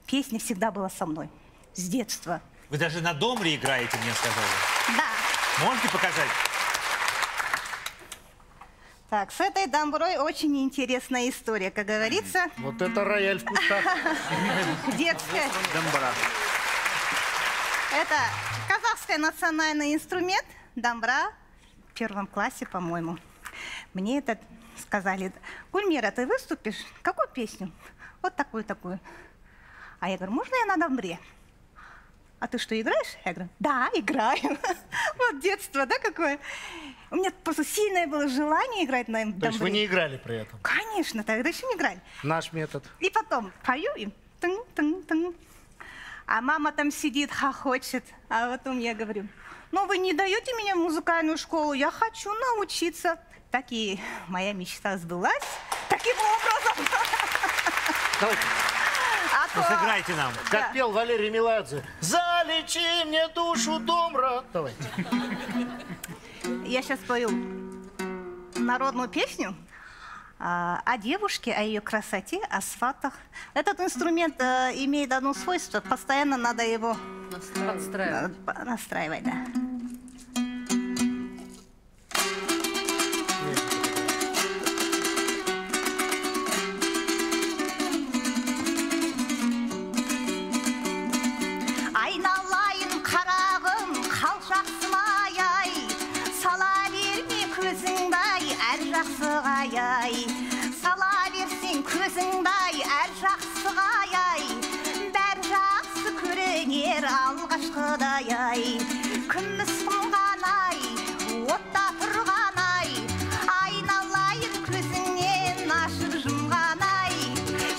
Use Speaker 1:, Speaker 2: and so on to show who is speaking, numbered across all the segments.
Speaker 1: Песня всегда была со мной. С детства.
Speaker 2: Вы даже на домре играете, мне сказали.
Speaker 1: Да.
Speaker 2: Можете показать?
Speaker 1: Так, с этой домброй очень интересная история, как говорится.
Speaker 3: Вот это рояль в кустах.
Speaker 1: Детская.
Speaker 3: Домбра.
Speaker 1: Это казахский национальный инструмент. Домбра в 1 классе, по-моему. Мне это сказали: Гульмира, ты выступишь? Какую песню? Вот такую-такую. А я говорю: можно я на домбре? А ты что, играешь? Я говорю: да, играю. Вот детство, да, какое? У меня просто сильное было желание играть на домбре.
Speaker 3: То есть вы не играли при этом?
Speaker 1: Конечно, тогда еще не играли.
Speaker 3: Наш метод.
Speaker 1: И потом пою им. Тын-тын-тын. А мама там сидит, хохочет. А потом я говорю: ну вы не даете меня в музыкальную школу, я хочу научиться. Так и моя мечта сбылась таким образом.
Speaker 3: Давайте.
Speaker 1: А то...
Speaker 2: Сыграйте нам.
Speaker 3: Как пел Валерий Меладзе. Залечи мне душу, домбра. Давайте.
Speaker 1: Я сейчас пою народную песню о девушке, о ее красоте, о сватах. Этот инструмент имеет одно свойство: постоянно надо его настраивать, да. Айналайын қарағым, қалшақсымай-ай, сала берме көзіңді-ай, әр жақсыға-ай. Сала берсең көзіңді-ай, әр жақсыға-ай, бәрі жақсы көрінер алғашқыдай-ай. Күміс қонған-ай, отта тұрған-ай, айналайын көзіңнен ашып жұмған-ай.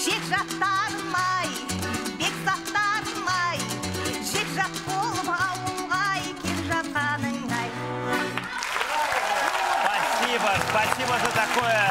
Speaker 1: Жекжаттарым-ай, бекзаттарым-ай, жекжат болып ауылға кел жатқаның-ай.
Speaker 2: Спасибо за такое